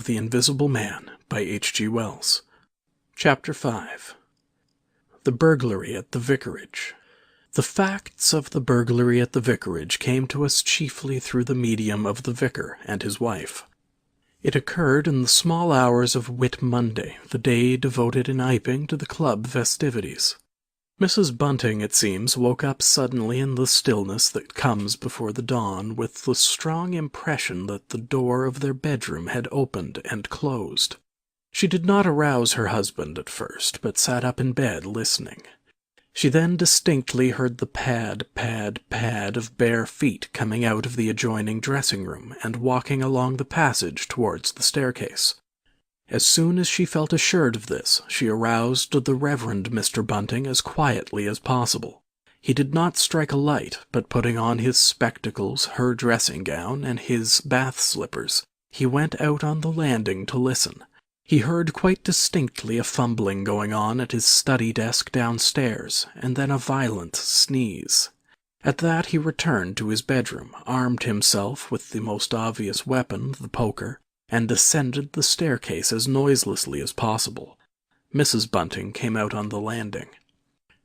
of the Invisible Man by H.G. Wells. Chapter 5. The Burglary at the Vicarage. The facts of the burglary at the vicarage came to us chiefly through the medium of the vicar and his wife. It occurred in the small hours of Whit Monday, the day devoted in Iping to the club festivities. Mrs. Bunting, it seems, woke up suddenly in the stillness that comes before the dawn with the strong impression that the door of their bedroom had opened and closed. She did not arouse her husband at first, but sat up in bed listening. She then distinctly heard the pad, pad, pad of bare feet coming out of the adjoining dressing-room and walking along the passage towards the staircase. As soon as she felt assured of this, she aroused the Reverend Mr. Bunting as quietly as possible. He did not strike a light, but putting on his spectacles, her dressing-gown, and his bath-slippers, he went out on the landing to listen. He heard quite distinctly a fumbling going on at his study desk downstairs, and then a violent sneeze. At that he returned to his bedroom, armed himself with the most obvious weapon, the poker, and descended the staircase as noiselessly as possible. Mrs. Bunting came out on the landing.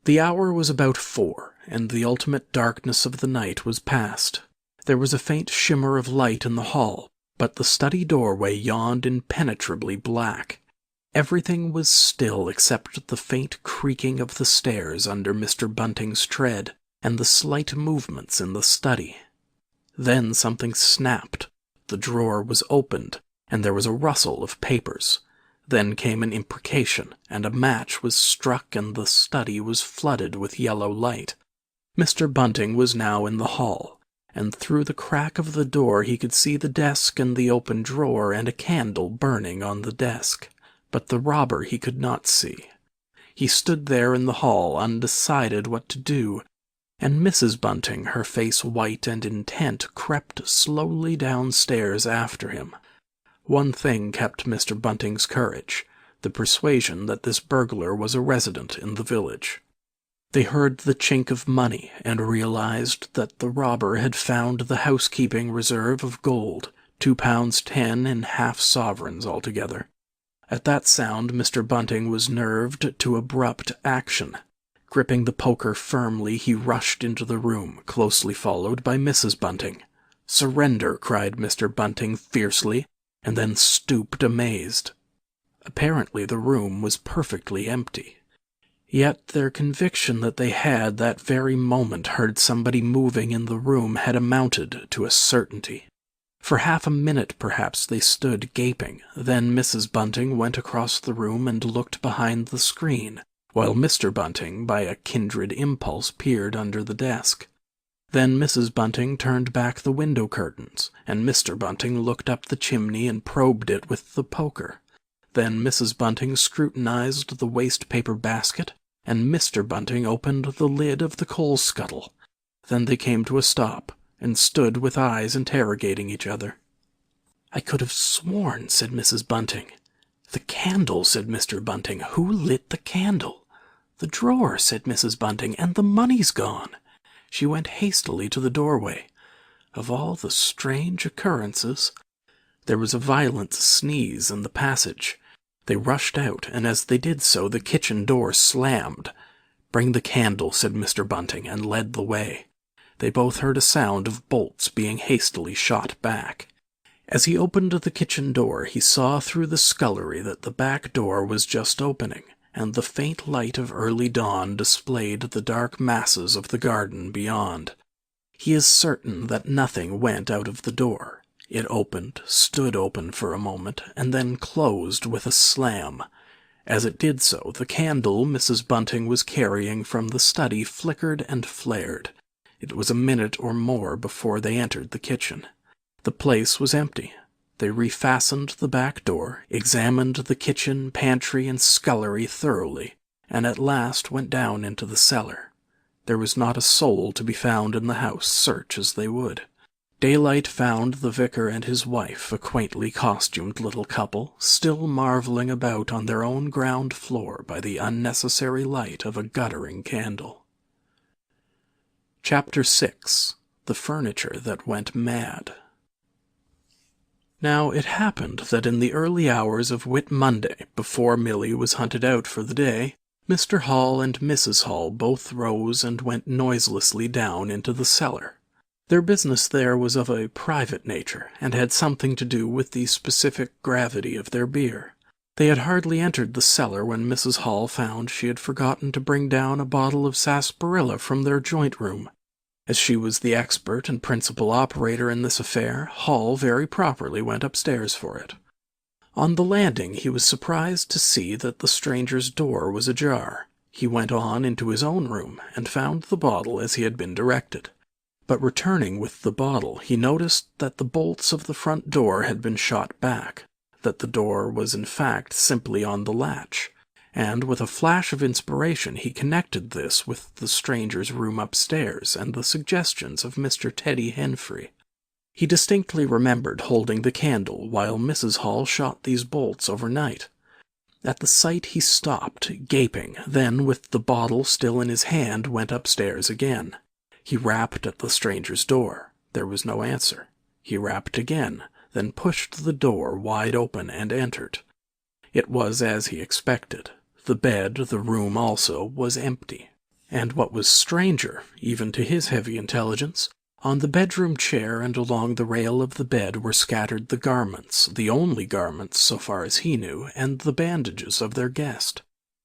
The hour was about 4, and the ultimate darkness of the night was past. There was a faint shimmer of light in the hall, but the study doorway yawned impenetrably black. Everything was still except the faint creaking of the stairs under Mr. Bunting's tread, and the slight movements in the study. Then something snapped, the drawer was opened, and there was a rustle of papers. Then came an imprecation, and a match was struck, and the study was flooded with yellow light. Mr. Bunting was now in the hall, and through the crack of the door he could see the desk and the open drawer and a candle burning on the desk. But the robber he could not see. He stood there in the hall, undecided what to do, and Mrs. Bunting, her face white and intent, crept slowly downstairs after him. One thing kept Mr. Bunting's courage, the persuasion that this burglar was a resident in the village. They heard the chink of money and realized that the robber had found the housekeeping reserve of gold, £2.10 in half-sovereigns altogether. At that sound Mr. Bunting was nerved to abrupt action. Gripping the poker firmly, he rushed into the room, closely followed by Mrs. Bunting. "Surrender!" cried Mr. Bunting fiercely, and then stooped amazed. Apparently the room was perfectly empty. Yet their conviction that they had that very moment heard somebody moving in the room had amounted to a certainty. For half a minute perhaps they stood gaping, then Mrs. Bunting went across the room and looked behind the screen, while Mr. Bunting, by a kindred impulse, peered under the desk. Then Mrs. Bunting turned back the window curtains, and Mr. Bunting looked up the chimney and probed it with the poker. Then Mrs. Bunting scrutinized the waste-paper basket, and Mr. Bunting opened the lid of the coal scuttle. Then they came to a stop, and stood with eyes interrogating each other. "I could have sworn," said Mrs. Bunting. "The candle," said Mr. Bunting. "Who lit the candle?" "The drawer," said Mrs. Bunting, "and the money's gone." She went hastily to the doorway. Of all the strange occurrences... There was a violent sneeze in the passage. They rushed out, and as they did so the kitchen door slammed. "Bring the candle," said Mr. Bunting, and led the way. They both heard a sound of bolts being hastily shot back. As he opened the kitchen door, he saw through the scullery that the back door was just opening, and the faint light of early dawn displayed the dark masses of the garden beyond. He is certain that nothing went out of the door. It opened, stood open for a moment, and then closed with a slam. As it did so, the candle Mrs. Bunting was carrying from the study flickered and flared. It was a minute or more before they entered the kitchen. The place was empty. They refastened the back door, examined the kitchen, pantry, and scullery thoroughly, and at last went down into the cellar. There was not a soul to be found in the house, search as they would. Daylight found the vicar and his wife, a quaintly costumed little couple, still marveling about on their own ground floor by the unnecessary light of a guttering candle. Chapter 6. The Furniture That Went Mad. Now, it happened that in the early hours of Whit Monday, before Milly was hunted out for the day, Mr. Hall and Mrs. Hall both rose and went noiselessly down into the cellar. Their business there was of a private nature, and had something to do with the specific gravity of their beer. They had hardly entered the cellar when Mrs. Hall found she had forgotten to bring down a bottle of sarsaparilla from their joint room. As she was the expert and principal operator in this affair, Hall very properly went upstairs for it. On the landing he was surprised to see that the stranger's door was ajar. He went on into his own room and found the bottle as he had been directed. But returning with the bottle, he noticed that the bolts of the front door had been shot back, that the door was in fact simply on the latch, and with a flash of inspiration he connected this with the stranger's room upstairs and the suggestions of Mr. Teddy Henfrey. He distinctly remembered holding the candle while Mrs. Hall shot these bolts overnight. At the sight he stopped, gaping, then, with the bottle still in his hand, went upstairs again. He rapped at the stranger's door. There was no answer. He rapped again, then pushed the door wide open and entered. It was as he expected. The bed, the room also, was empty. And what was stranger, even to his heavy intelligence, on the bedroom chair and along the rail of the bed were scattered the garments, the only garments, so far as he knew, and the bandages of their guest.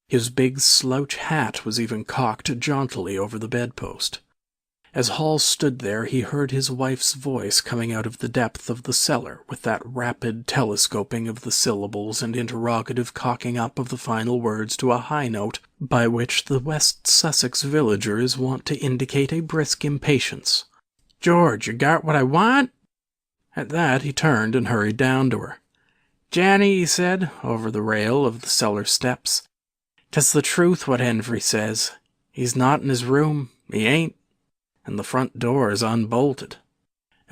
His big slouch hat was even cocked jauntily over the bedpost. As Hall stood there, he heard his wife's voice coming out of the depth of the cellar, with that rapid telescoping of the syllables and interrogative cocking up of the final words to a high note by which the West Sussex villagers wont to indicate a brisk impatience. "George, you got what I want?" At that he turned and hurried down to her. "Janny," he said, over the rail of the cellar steps, "'tis the truth what Henfrey says. He's not in his room. He ain't. And the front door is unbolted."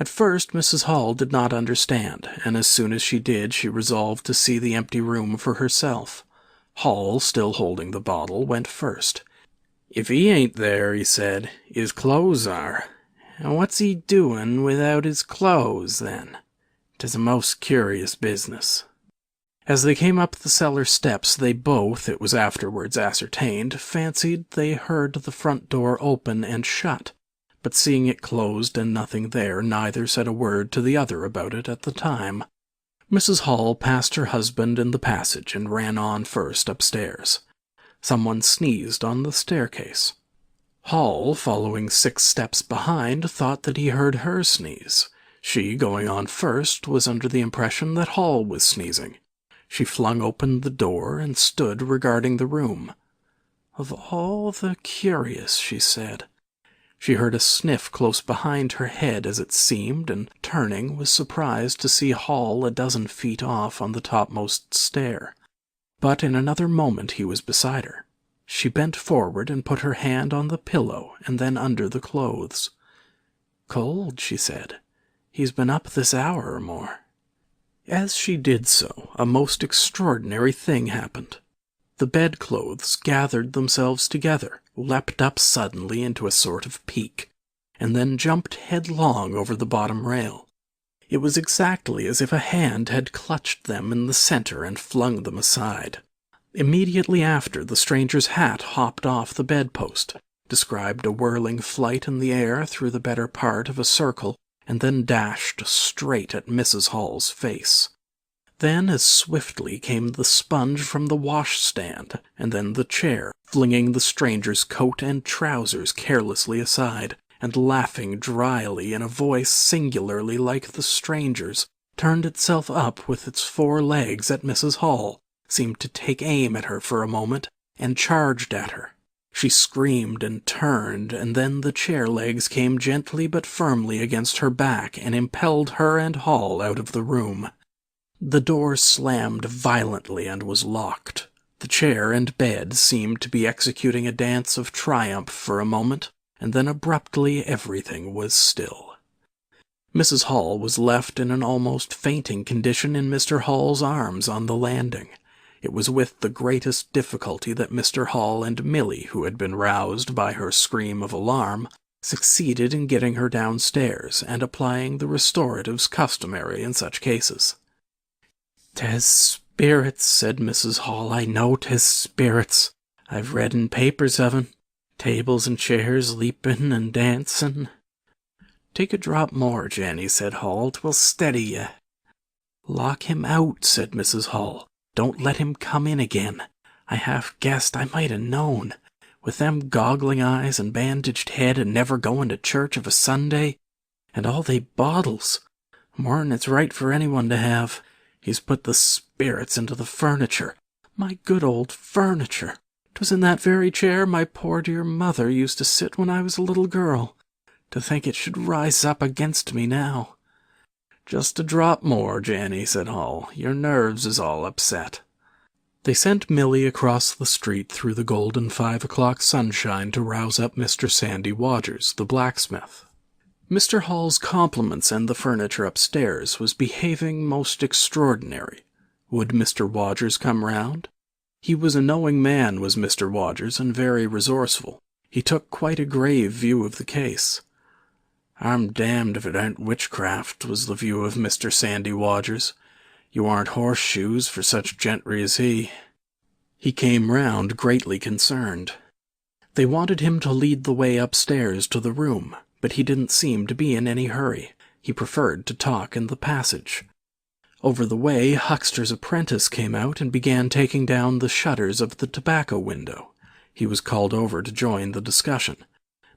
At first Mrs. Hall did not understand, and as soon as she did she resolved to see the empty room for herself. Hall, still holding the bottle, went first. "If he ain't there," he said, "his clothes are. And what's he doin' without his clothes, then? 'Tis a most curious business." As they came up the cellar steps, they both, it was afterwards ascertained, fancied they heard the front door open and shut. But seeing it closed and nothing there, neither said a word to the other about it at the time. Mrs. Hall passed her husband in the passage and ran on first upstairs. Someone sneezed on the staircase. Hall, following 6 steps behind, thought that he heard her sneeze. She, going on first, was under the impression that Hall was sneezing. She flung open the door and stood regarding the room. "Of all the curious," she said. She heard a sniff close behind her head as it seemed, and, turning, was surprised to see Hall a dozen feet off on the topmost stair. But in another moment he was beside her. She bent forward and put her hand on the pillow and then under the clothes. "Cold," she said. "He's been up this hour or more." As she did so, a most extraordinary thing happened. The bedclothes gathered themselves together, leapt up suddenly into a sort of peak, and then jumped headlong over the bottom rail. It was exactly as if a hand had clutched them in the center and flung them aside. Immediately after, the stranger's hat hopped off the bedpost, described a whirling flight in the air through the better part of a circle, and then dashed straight at Mrs. Hall's face. Then as swiftly came the sponge from the washstand, and then the chair, flinging the stranger's coat and trousers carelessly aside, and laughing dryly in a voice singularly like the stranger's, turned itself up with its 4 legs at Mrs. Hall, seemed to take aim at her for a moment, and charged at her. She screamed and turned, and then the chair legs came gently but firmly against her back and impelled her and Hall out of the room. The door slammed violently and was locked. The chair and bed seemed to be executing a dance of triumph for a moment, and then abruptly everything was still. Mrs. Hall was left in an almost fainting condition in Mr. Hall's arms on the landing. It was with the greatest difficulty that Mr. Hall and Milly, who had been roused by her scream of alarm, succeeded in getting her downstairs and applying the restoratives customary in such cases. "'Tis spirits," said Mrs. Hall. "I know 'tis spirits. I've read in papers of 'em. Tables and chairs leapin' and dancin'." "Take a drop more, Jenny," said Hall. "'Twill steady ye." "Lock him out," said Mrs. Hall. "Don't let him come in again. I half guessed. I might 'a' known. With them goggling eyes and bandaged head and never going to church of a Sunday. And all they bottles. More'n it's right for anyone to have. He's put the spirits into the furniture. My good old furniture. 'Twas in that very chair my poor dear mother used to sit when I was a little girl. To think it should rise up against me now." "Just a drop more, Janny," said Hall. "Your nerves is all upset." They sent Milly across the street through the golden 5 o'clock sunshine to rouse up Mr. Sandy Wodgers, the blacksmith. Mr. Hall's compliments and the furniture upstairs was behaving most extraordinary. Would Mr. Wodgers come round? He was a knowing man, was Mr. Wodgers, and very resourceful. He took quite a grave view of the case. "I'm damned if it ain't witchcraft," was the view of Mr. Sandy Wodgers. "You aren't horseshoes for such gentry as he." He came round greatly concerned. They wanted him to lead the way upstairs to the room, but he didn't seem to be in any hurry. He preferred to talk in the passage. Over the way, Huckster's apprentice came out and began taking down the shutters of the tobacco window. He was called over to join the discussion.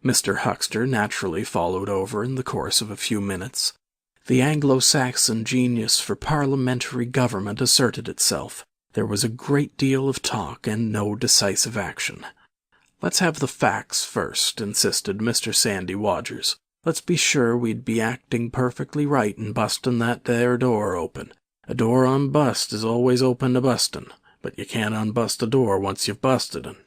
Mr. Huckster naturally followed over in the course of a few minutes. The Anglo-Saxon genius for parliamentary government asserted itself. There was a great deal of talk and no decisive action. "Let's have the facts first," insisted Mr. Sandy Wodgers. "Let's be sure we'd be acting perfectly right in bustin' that there door open. A door unbust is always open to bustin', but you can't unbust a door once you've busted it."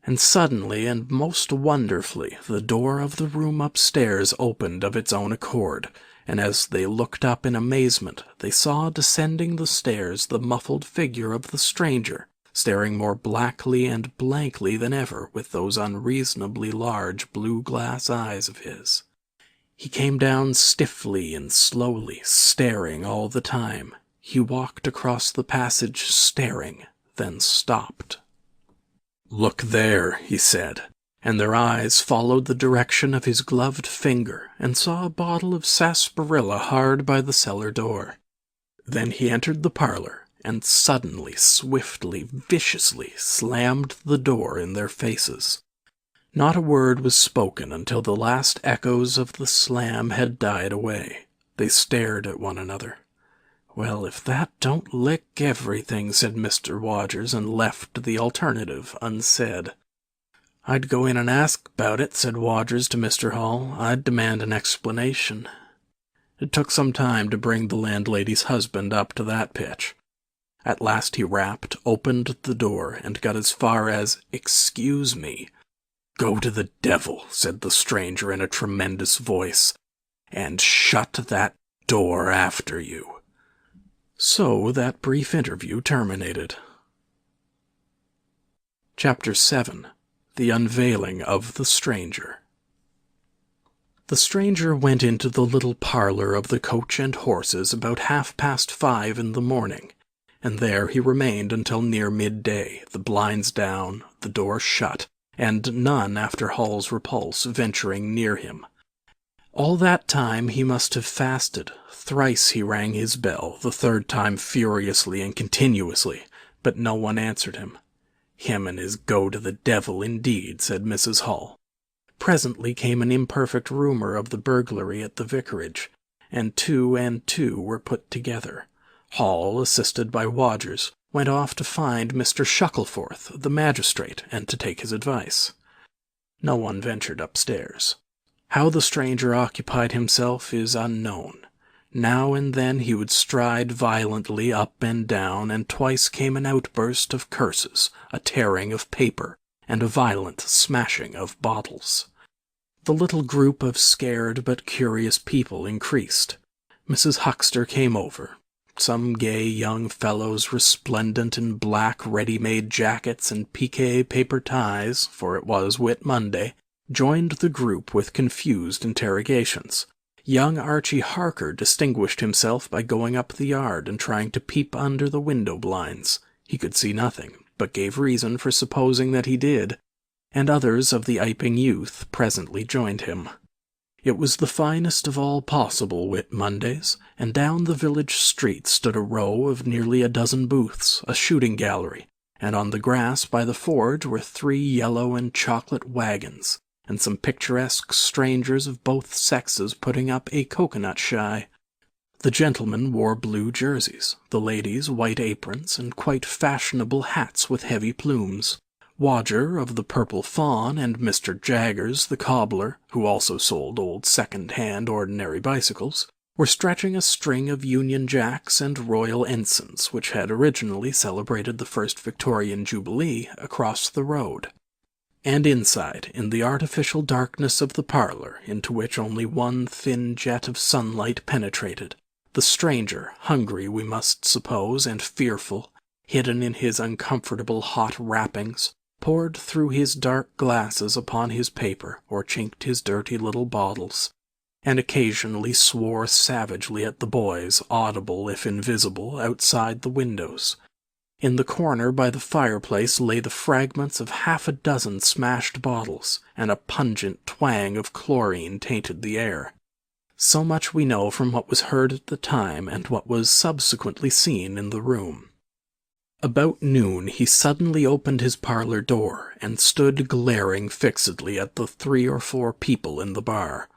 And suddenly and most wonderfully the door of the room upstairs opened of its own accord, and as they looked up in amazement they saw descending the stairs the muffled figure of the stranger, staring more blackly and blankly than ever with those unreasonably large blue-glass eyes of his. He came down stiffly and slowly, staring all the time. He walked across the passage staring, then stopped. "Look there," he said, and their eyes followed the direction of his gloved finger and saw a bottle of sarsaparilla hard by the cellar door. Then he entered the parlor and suddenly, swiftly, viciously slammed the door in their faces. Not a word was spoken until the last echoes of the slam had died away. They stared at one another. "Well, if that don't lick everything," said Mr. Wodgers, and left the alternative unsaid. "I'd go in and ask about it," said Wodgers to Mr. Hall. "I'd demand an explanation." It took some time to bring the landlady's husband up to that pitch. At last he rapped, opened the door, and got as far as, "Excuse me." "Go to the devil," said the stranger in a tremendous voice, "and shut that door after you." So that brief interview terminated. Chapter 7. The Unveiling of the Stranger. The stranger went into the little parlor of the Coach and Horses about 5:30 in the morning, and there he remained until near midday, the blinds down, the door shut, and none after Hall's repulse venturing near him. All that time he must have fasted. Thrice he rang his bell, the third time furiously and continuously, but no one answered him. "Him and his go to the devil, indeed," said Mrs. Hall. Presently came an imperfect rumor of the burglary at the vicarage, and two were put together. Hall, assisted by Wodgers, went off to find Mr. Shuckleforth, the magistrate, and to take his advice. No one ventured upstairs. How the stranger occupied himself is unknown. Now and then he would stride violently up and down, and twice came an outburst of curses, a tearing of paper, and a violent smashing of bottles. The little group of scared but curious people increased. Mrs. Huckster came over. Some gay young fellows resplendent in black ready-made jackets and piqué paper ties, for it was Whit Monday, joined the group with confused interrogations. Young Archie Harker distinguished himself by going up the yard and trying to peep under the window blinds. He could see nothing, but gave reason for supposing that he did, and others of the Iping youth presently joined him. It was the finest of all possible Whit Mondays, and down the village street stood a row of nearly a dozen booths, a shooting gallery, and on the grass by the forge were 3 yellow and chocolate wagons, and some picturesque strangers of both sexes putting up a coconut shy. The gentlemen wore blue jerseys, the ladies white aprons, and quite fashionable hats with heavy plumes. Wodger of the Purple Fawn and Mr. Jaggers, the cobbler, who also sold old second-hand ordinary bicycles, were stretching a string of Union Jacks and Royal Ensigns, which had originally celebrated the first Victorian Jubilee, across the road. And inside, in the artificial darkness of the parlour, into which only one thin jet of sunlight penetrated, the stranger, hungry we must suppose, and fearful, hidden in his uncomfortable hot wrappings, poured through his dark glasses upon his paper, or chinked his dirty little bottles, and occasionally swore savagely at the boys, audible if invisible, outside the windows. In the corner by the fireplace lay the fragments of 6 smashed bottles, and a pungent twang of chlorine tainted the air. So much we know from what was heard at the time and what was subsequently seen in the room. About noon he suddenly opened his parlour door, and stood glaring fixedly at the 3 or 4 people in the bar.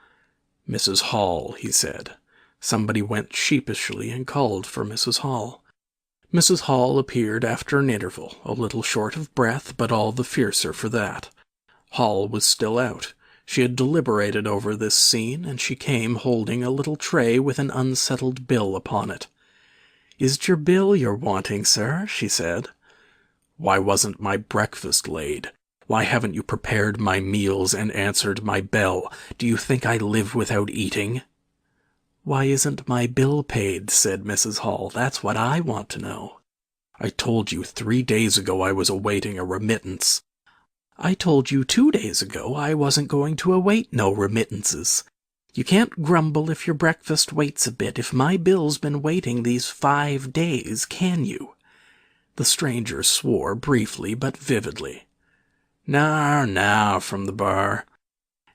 "Mrs. Hall," he said. Somebody went sheepishly and called for Mrs. Hall. Mrs. Hall appeared after an interval, a little short of breath, but all the fiercer for that. Hall was still out. She had deliberated over this scene, and she came holding a little tray with an unsettled bill upon it. "Is't your bill you're wanting, sir?" she said. "Why wasn't my breakfast laid? Why haven't you prepared my meals and answered my bell? Do you think I live without eating?" "Why isn't my bill paid?" said Mrs. Hall. "That's what I want to know." "I told you 3 days ago I was awaiting a remittance." "I told you 2 days ago I wasn't going to await no remittances. You can't grumble if your breakfast waits a bit if my bill's been waiting these 5 days, can you?" The stranger swore briefly but vividly. "Now," from the bar.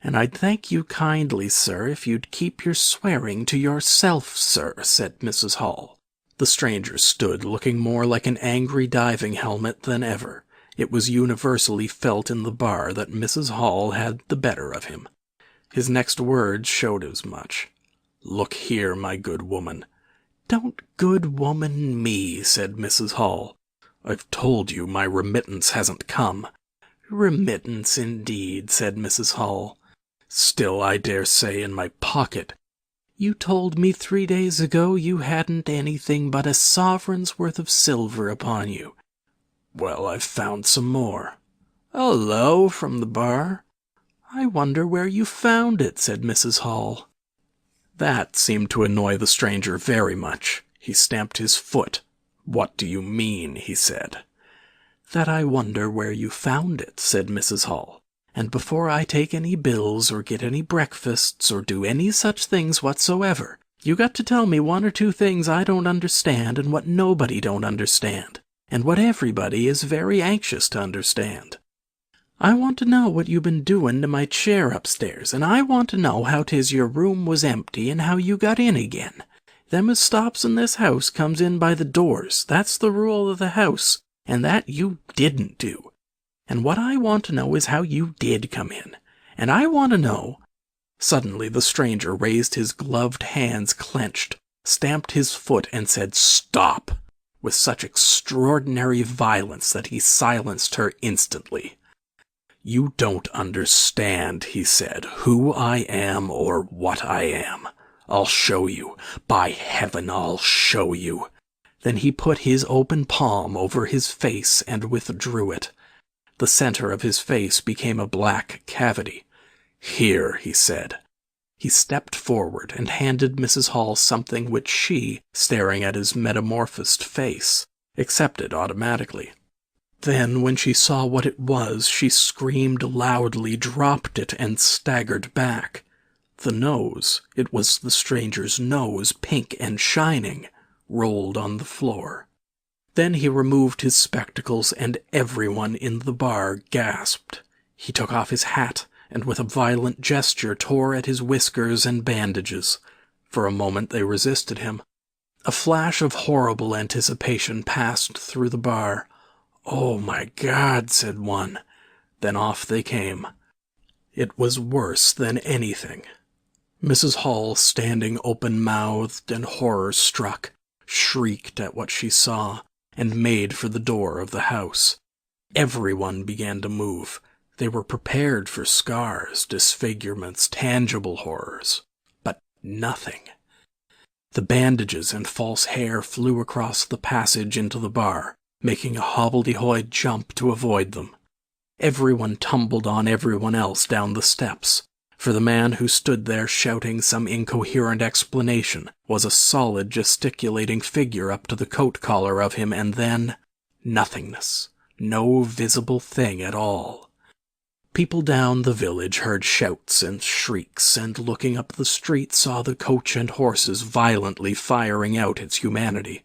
"And I'd thank you kindly, sir, if you'd keep your swearing to yourself, sir," said Mrs. Hall. The stranger stood looking more like an angry diving helmet than ever. It was universally felt in the bar that Mrs. Hall had the better of him. His next words showed as much. "Look here, my good woman." "Don't good woman me," said Mrs. Hall. "I've told you my remittance hasn't come." "Remittance, indeed," said Mrs. Hall. "Still, I dare say, in my pocket." "You told me 3 days ago you hadn't anything but a sovereign's worth of silver upon you." "Well, I've found some more." "Hullo," from the bar. "I wonder where you found it," said Mrs. Hall. That seemed to annoy the stranger very much. He stamped his foot. "What do you mean?" he said. "That I wonder where you found it," said Mrs. Hall. "And before I take any bills or get any breakfasts or do any such things whatsoever, you got to tell me 1 or 2 things I don't understand and what nobody don't understand, and what everybody is very anxious to understand. I want to know what you been doing to my chair upstairs, and I want to know how 'tis your room was empty and how you got in again. Them as stops in this house comes in by the doors. That's the rule of the house, and that you didn't do. And what I want to know is how you did come in. And I want to know—" Suddenly the stranger raised his gloved hands clenched, stamped his foot, and said, "Stop!" with such extraordinary violence that he silenced her instantly. "You don't understand," he said, "who I am or what I am. I'll show you. By heaven, I'll show you." Then he put his open palm over his face and withdrew it. The center of his face became a black cavity. "Here," he said. He stepped forward and handed Mrs. Hall something which she, staring at his metamorphosed face, accepted automatically. Then, when she saw what it was, she screamed loudly, dropped it, and staggered back. The nose, it was the stranger's nose, pink and shining, rolled on the floor. Then he removed his spectacles, and everyone in the bar gasped. He took off his hat, and with a violent gesture tore at his whiskers and bandages. For a moment they resisted him. A flash of horrible anticipation passed through the bar. "Oh, my God," said one. Then off they came. It was worse than anything. Mrs. Hall, standing open-mouthed and horror-struck, shrieked at what she saw, and made for the door of the house. Everyone began to move. They were prepared for scars, disfigurements, tangible horrors. But nothing. The bandages and false hair flew across the passage into the bar, making a hobbledehoy jump to avoid them. Everyone tumbled on everyone else down the steps, for the man who stood there shouting some incoherent explanation was a solid gesticulating figure up to the coat collar of him, and then nothingness. No visible thing at all. People down the village heard shouts and shrieks, and looking up the street saw the coach and horses violently firing out its humanity.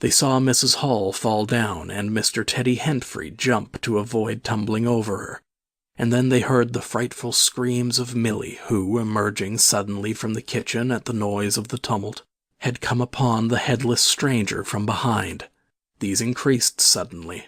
They saw Mrs. Hall fall down and Mr. Teddy Hentfrey jump to avoid tumbling over her. And then they heard the frightful screams of Milly, who, emerging suddenly from the kitchen at the noise of the tumult, had come upon the headless stranger from behind. These increased suddenly.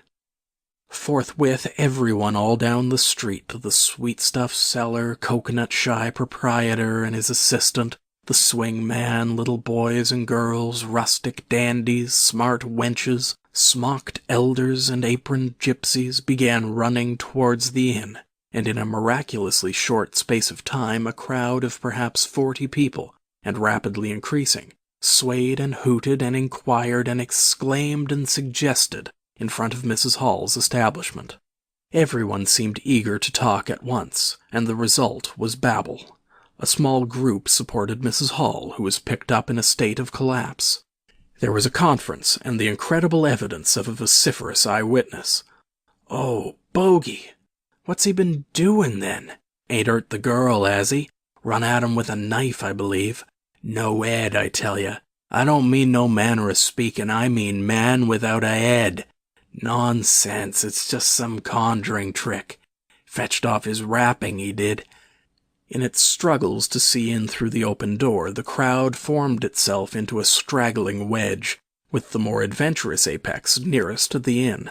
Forthwith everyone all down the street, the sweetstuff seller, coconut-shy proprietor and his assistant, the swing man, little boys and girls, rustic dandies, smart wenches, smocked elders and aproned gypsies, began running towards the inn, and in a miraculously short space of time a crowd of perhaps 40 people, and rapidly increasing, swayed and hooted and inquired and exclaimed and suggested in front of Mrs. Hall's establishment. Everyone seemed eager to talk at once, and the result was babble. A small group supported Mrs. Hall, who was picked up in a state of collapse. There was a conference, and the incredible evidence of a vociferous eyewitness. "Oh, Bogey! What's he been doing, then? Ain't hurt the girl, has he? Run at him with a knife, I believe. No head, I tell ya. I don't mean no manner of speaking, I mean man without a head. Nonsense, it's just some conjuring trick. Fetched off his wrapping, he did." In its struggles to see in through the open door, the crowd formed itself into a straggling wedge, with the more adventurous apex nearest to the inn.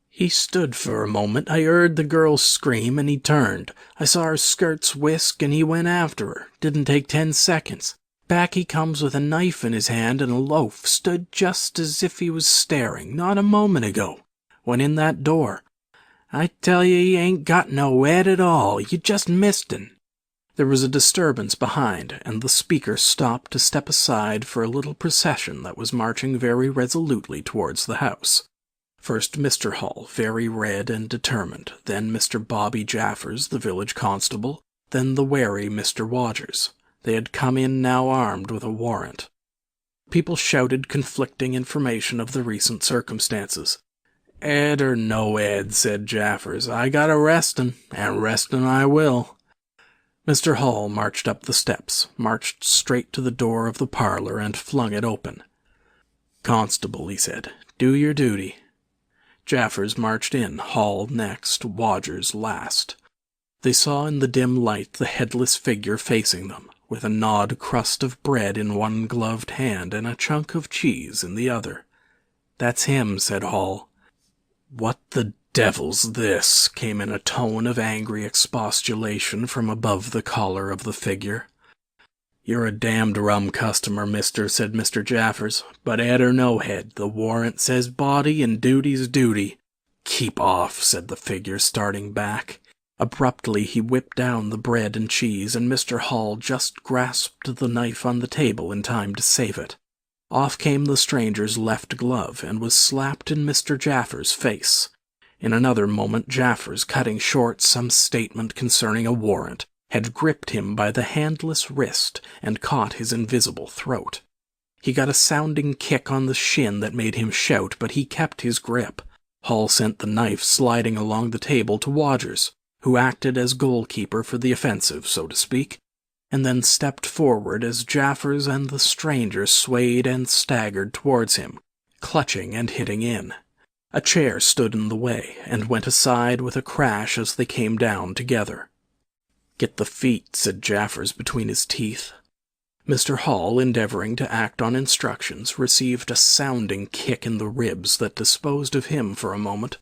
"He stood for a moment. I heard the girl scream, and he turned. I saw her skirts whisk, and he went after her. Didn't take 10 seconds. Back he comes with a knife in his hand and a loaf, stood just as if he was staring, not a moment ago. Went in that door. I tell you, he ain't got no head at all. You just missed him." There was a disturbance behind, and the speaker stopped to step aside for a little procession that was marching very resolutely towards the house. First Mr. Hall, very red and determined, then Mr. Bobby Jaffers, the village constable, then the wary Mr. Wodgers. They had come in now armed with a warrant. People shouted conflicting information of the recent circumstances. "Ed or no Ed," said Jaffers, "I got arrestin', and arrestin' I will." Mr. Hall marched up the steps, marched straight to the door of the parlor, and flung it open. "Constable," he said, "do your duty." Jaffers marched in, Hall next, Wodgers last. They saw in the dim light the headless figure facing them, with a gnawed crust of bread in one gloved hand and a chunk of cheese in the other. "That's him," said Hall. "What the devil's this?" came in a tone of angry expostulation from above the collar of the figure. "You're a damned rum customer, mister," said Mr. Jaffers, "but head or no head, the warrant says body and duty's duty." "Keep off," said the figure, starting back. Abruptly he whipped down the bread and cheese, and Mr. Hall just grasped the knife on the table in time to save it. Off came the stranger's left glove, and was slapped in Mr. Jaffers' face. In another moment Jaffers, cutting short some statement concerning a warrant, had gripped him by the handless wrist and caught his invisible throat. He got a sounding kick on the shin that made him shout, but he kept his grip. Hall sent the knife sliding along the table to Wodgers, who acted as goalkeeper for the offensive, so to speak, and then stepped forward as Jaffers and the stranger swayed and staggered towards him, clutching and hitting in. A chair stood in the way and went aside with a crash as they came down together. "Get the feet," said Jaffers between his teeth. Mr. Hall, endeavoring to act on instructions, received a sounding kick in the ribs that disposed of him for a moment,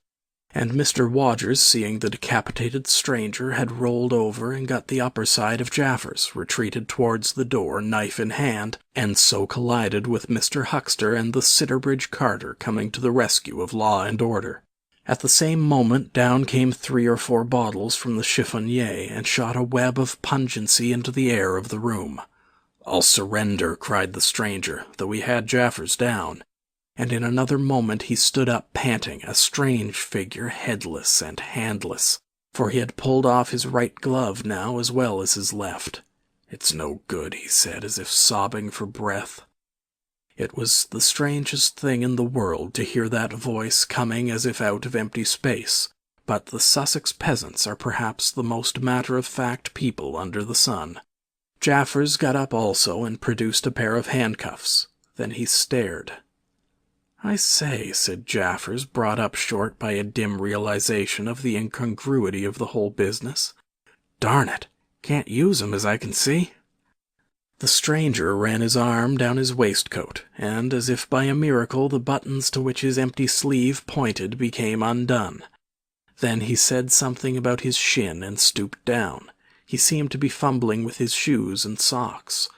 and Mr. Wodgers, seeing the decapitated stranger had rolled over and got the upper side of Jaffers, retreated towards the door, knife in hand, and so collided with Mr. Huxter and the Sitterbridge carter coming to the rescue of law and order. At the same moment down came 3 or 4 bottles from the chiffonier and shot a web of pungency into the air of the room. "I'll surrender," cried the stranger, though he had Jaffers down, and in another moment he stood up panting, a strange figure, headless and handless, for he had pulled off his right glove now as well as his left. "It's no good," he said, as if sobbing for breath. It was the strangest thing in the world to hear that voice coming as if out of empty space, but the Sussex peasants are perhaps the most matter-of-fact people under the sun. Jaffers got up also and produced a pair of handcuffs. Then he stared. "I say," said Jaffers, brought up short by a dim realization of the incongruity of the whole business. "Darn it, can't use 'em as I can see." The stranger ran his arm down his waistcoat, and, as if by a miracle, the buttons to which his empty sleeve pointed became undone. Then he said something about his shin and stooped down. He seemed to be fumbling with his shoes and socks.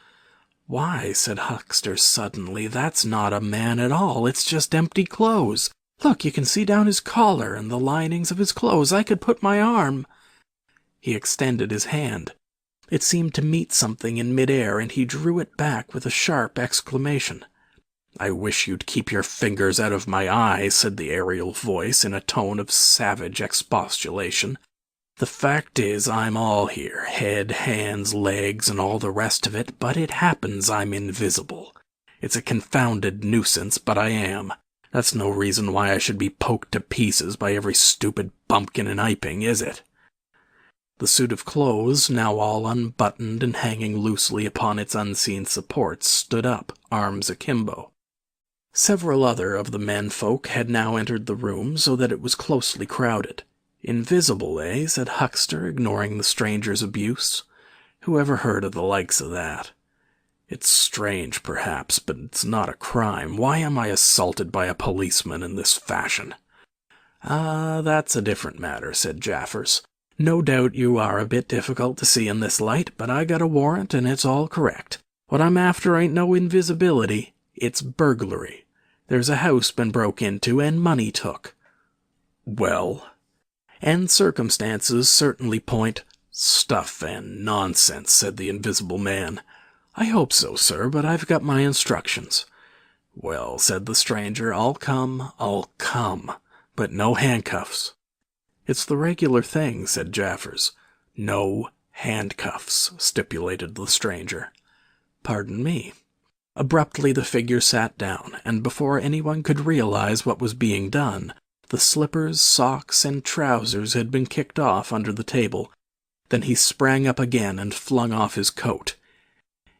"Why," said Huxter suddenly, "that's not a man at all. It's just empty clothes. Look, you can see down his collar and the linings of his clothes. I could put my arm—" He extended his hand. It seemed to meet something in mid-air, and he drew it back with a sharp exclamation. "I wish you'd keep your fingers out of my eyes," said the aerial voice in a tone of savage expostulation. "The fact is, I'm all here, head, hands, legs, and all the rest of it, but it happens I'm invisible. It's a confounded nuisance, but I am. That's no reason why I should be poked to pieces by every stupid bumpkin in Iping, is it?" The suit of clothes, now all unbuttoned and hanging loosely upon its unseen supports, stood up, arms akimbo. Several other of the men-folk had now entered the room, so that it was closely crowded. "Invisible, eh?" said Huxter, ignoring the stranger's abuse. "Who ever heard of the likes of that? It's strange, perhaps, but it's not a crime. Why am I assaulted by a policeman in this fashion?" "Ah, that's a different matter," said Jaffers. "No doubt you are a bit difficult to see in this light, but I got a warrant and it's all correct. What I'm after ain't no invisibility, it's burglary. There's a house been broke into and money took." "Well?" "And circumstances certainly point—" "Stuff and nonsense," said the invisible man. "I hope so, sir, but I've got my instructions." "Well," said the stranger, I'll come, but no handcuffs." "It's the regular thing," said Jaffers. "No handcuffs," stipulated the stranger. "Pardon me." Abruptly the figure sat down, and before anyone could realize what was being done, the slippers, socks, and trousers had been kicked off under the table. Then he sprang up again and flung off his coat.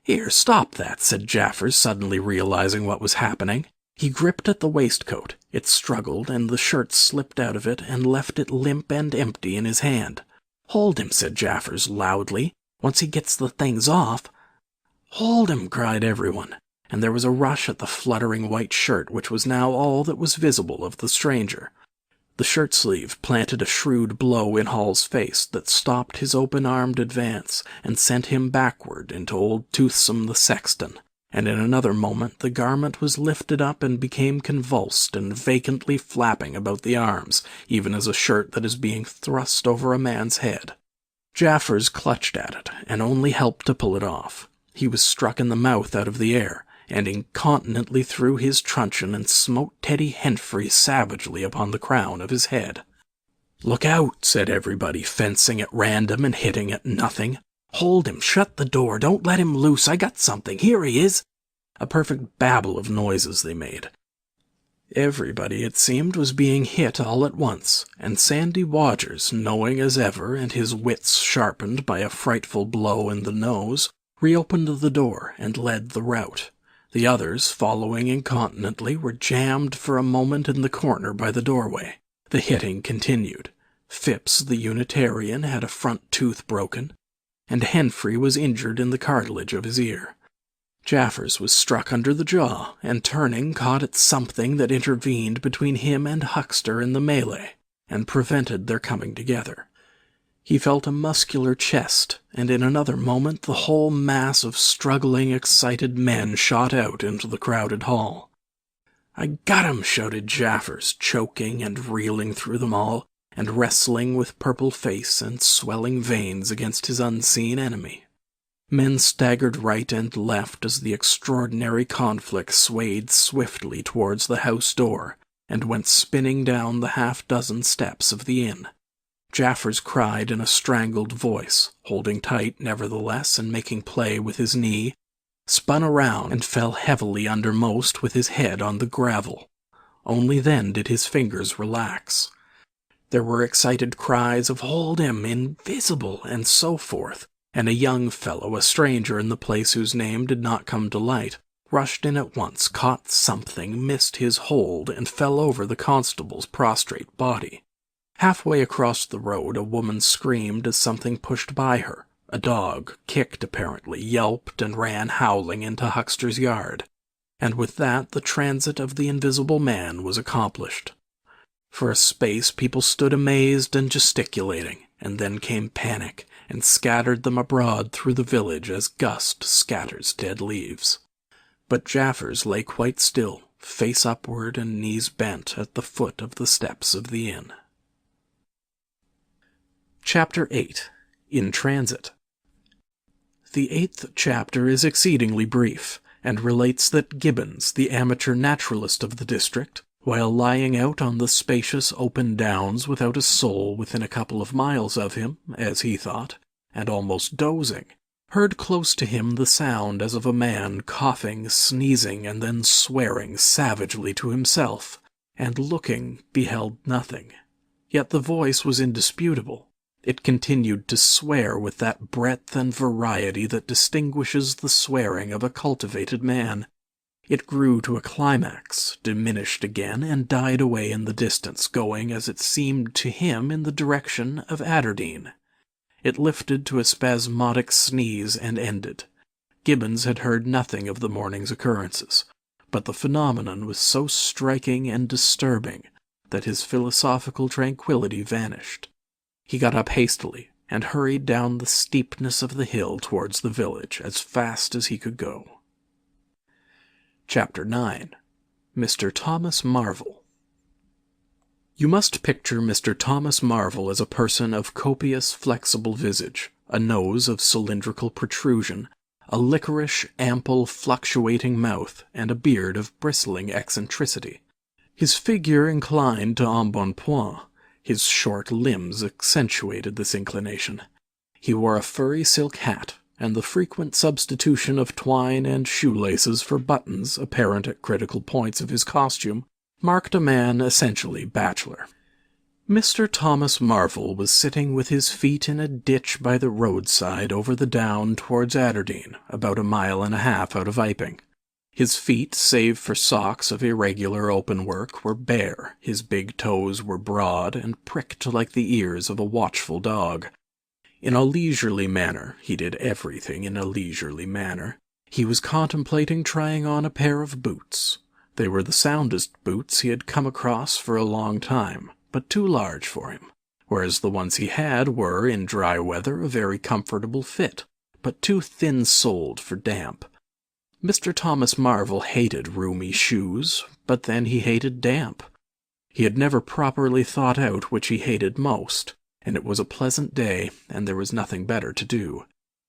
"Here, stop that," said Jaffers, suddenly realizing what was happening. He gripped at the waistcoat. It struggled, and the shirt slipped out of it and left it limp and empty in his hand. "Hold him," said Jaffers loudly. "Once he gets the things off—" "Hold him!" cried everyone, and there was a rush at the fluttering white shirt, which was now all that was visible of the stranger. The shirt-sleeve planted a shrewd blow in Hall's face that stopped his open-armed advance and sent him backward into old Toothsome the sexton, and in another moment the garment was lifted up and became convulsed and vacantly flapping about the arms, even as a shirt that is being thrust over a man's head. Jaffers clutched at it, and only helped to pull it off. He was struck in the mouth out of the air, and incontinently threw his truncheon and smote Teddy Henfrey savagely upon the crown of his head. "Look out," said everybody, fencing at random and hitting at nothing. "Hold him, shut the door, don't let him loose, I got something, here he is." A perfect babel of noises they made. Everybody, it seemed, was being hit all at once, and Sandy Wadgers, knowing as ever, and his wits sharpened by a frightful blow in the nose, reopened the door and led the rout. The others, following incontinently, were jammed for a moment in the corner by the doorway. The hitting continued. Phipps, the Unitarian, had a front tooth broken, and Henfrey was injured in the cartilage of his ear. Jaffers was struck under the jaw, and turning caught at something that intervened between him and Huckster in the melee, and prevented their coming together. He felt a muscular chest, and in another moment the whole mass of struggling, excited men shot out into the crowded hall. "I got him!" shouted Jaffers, choking and reeling through them all, and wrestling with purple face and swelling veins against his unseen enemy. Men staggered right and left as the extraordinary conflict swayed swiftly towards the house door and went spinning down the half-dozen steps of the inn. Jaffers cried in a strangled voice, holding tight nevertheless and making play with his knee, spun around and fell heavily undermost with his head on the gravel. Only then did his fingers relax. There were excited cries of "Hold him! Invisible!" and so forth, and a young fellow, a stranger in the place whose name did not come to light, rushed in at once, caught something, missed his hold, and fell over the constable's prostrate body. Halfway across the road a woman screamed as something pushed by her. A dog, kicked apparently, yelped and ran howling into Huckster's yard, and with that the transit of the invisible man was accomplished. For a space people stood amazed and gesticulating, and then came panic, and scattered them abroad through the village as gust scatters dead leaves. But Jaffers lay quite still, face upward and knees bent, at the foot of the steps of the inn. Chapter 8. In Transit. The 8th chapter is exceedingly brief, and relates that Gibbons, the amateur naturalist of the district, while lying out on the spacious open downs without a soul within a couple of miles of him, as he thought, and almost dozing, heard close to him the sound as of a man coughing, sneezing, and then swearing savagely to himself, and looking, beheld nothing. Yet the voice was indisputable. It continued to swear with that breadth and variety that distinguishes the swearing of a cultivated man. It grew to a climax, diminished again, and died away in the distance, going, as it seemed to him, in the direction of Aberdeen. It lifted to a spasmodic sneeze and ended. Gibbons had heard nothing of the morning's occurrences, but the phenomenon was so striking and disturbing that his philosophical tranquillity vanished. He got up hastily and hurried down the steepness of the hill towards the village as fast as he could go. Chapter 9. Mr. Thomas Marvel. You must picture Mr. Thomas Marvel as a person of copious, flexible visage, a nose of cylindrical protrusion, a liquorish, ample, fluctuating mouth, and a beard of bristling eccentricity. His figure inclined to embonpoint. His short limbs accentuated this inclination. He wore a furry silk hat, and the frequent substitution of twine and shoelaces for buttons, apparent at critical points of his costume, marked a man essentially bachelor. Mr. Thomas Marvel was sitting with his feet in a ditch by the roadside over the down towards Aberdeen, about 1.5 miles out of Iping. His feet, save for socks of irregular openwork, were bare, his big toes were broad and pricked like the ears of a watchful dog. In a leisurely manner, he did everything in a leisurely manner, he was contemplating trying on a pair of boots. They were the soundest boots he had come across for a long time, but too large for him, whereas the ones he had were, in dry weather, a very comfortable fit, but too thin-soled for damp. Mr. Thomas Marvel hated roomy shoes, but then he hated damp. He had never properly thought out which he hated most, and it was a pleasant day, and there was nothing better to do.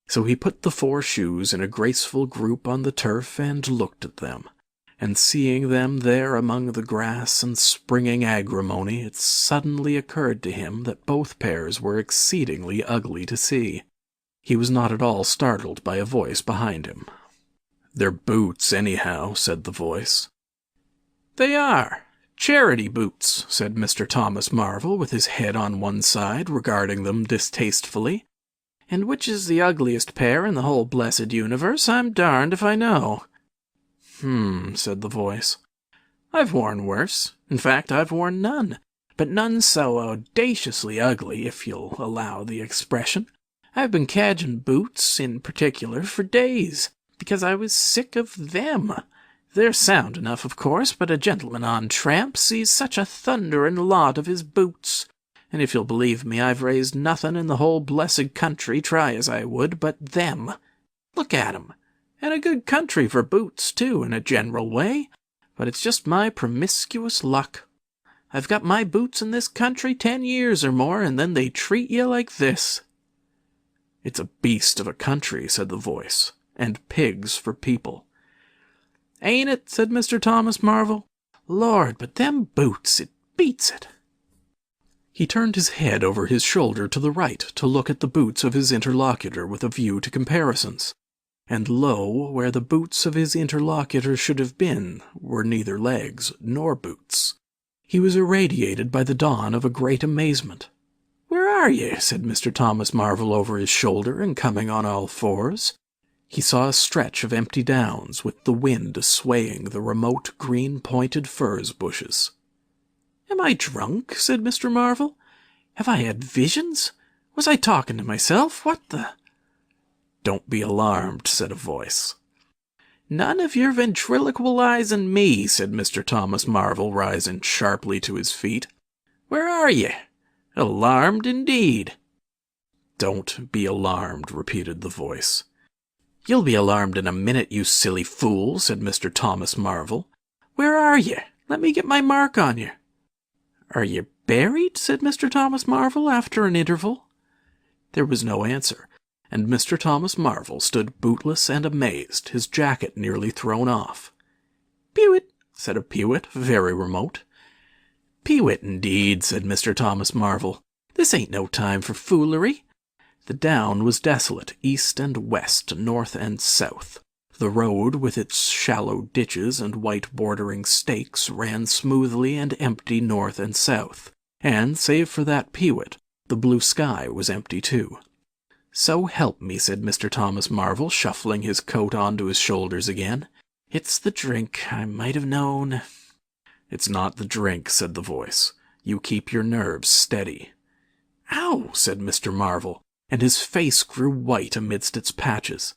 So he put the 4 shoes in a graceful group on the turf and looked at them, and seeing them there among the grass and springing agrimony, it suddenly occurred to him that both pairs were exceedingly ugly to see. He was not at all startled by a voice behind him. "They're boots, anyhow," said the voice. "They are," "Charity boots," said Mr. Thomas Marvel, with his head on one side, regarding them distastefully. "And which is the ugliest pair in the whole blessed universe, I'm darned if I know." Said the voice. "I've worn worse. In fact, I've worn none. But none so audaciously ugly, if you'll allow the expression. I've been cadging boots, in particular, for days, because I was sick of them. They're sound enough, of course, but a gentleman on tramp sees such a thunderin' lot of his boots. And if you'll believe me, I've raised nothing in the whole blessed country, try as I would, but them. Look at 'em. And a good country for boots, too, in a general way. But it's just my promiscuous luck. I've got my boots in this country 10 years or more, and then they treat you like this." "It's a beast of a country," said the voice, "and pigs for people." "Ain't it?" said Mr. Thomas Marvel. "Lord, but them boots, it beats it." He turned his head over his shoulder to the right to look at the boots of his interlocutor with a view to comparisons. And lo, where the boots of his interlocutor should have been were neither legs nor boots. He was irradiated by the dawn of a great amazement. "Where are ye?" said Mr. Thomas Marvel over his shoulder and coming on all fours. He saw a stretch of empty downs with the wind swaying the remote green-pointed furze bushes. "Am I drunk?" said Mr. Marvel. "Have I had visions? Was I talking to myself? What the—" "Don't be alarmed," said a voice. "None of your ventriloqualizing me," said Mr. Thomas Marvel, rising sharply to his feet. "Where are ye? Alarmed indeed." "Don't be alarmed," repeated the voice. "You'll be alarmed in a minute, you silly fool," said Mr. Thomas Marvel. "Where are ye? Let me get my mark on you." "Are you buried?" said Mr. Thomas Marvel after an interval. There was no answer, and Mr. Thomas Marvel stood bootless and amazed, his jacket nearly thrown off. "Pewit," said a pewit, very remote. "Pewit, indeed," said Mr. Thomas Marvel. "This ain't no time for foolery." The down was desolate, east and west, north and south. The road, with its shallow ditches and white bordering stakes, ran smoothly and empty north and south, and, save for that pewit, the blue sky was empty too. "So help me," said Mr. Thomas Marvel, shuffling his coat onto his shoulders again. "It's the drink. I might have known." "It's not the drink," said the voice. "You keep your nerves steady." "Ow!" said Mr. Marvel, and his face grew white amidst its patches.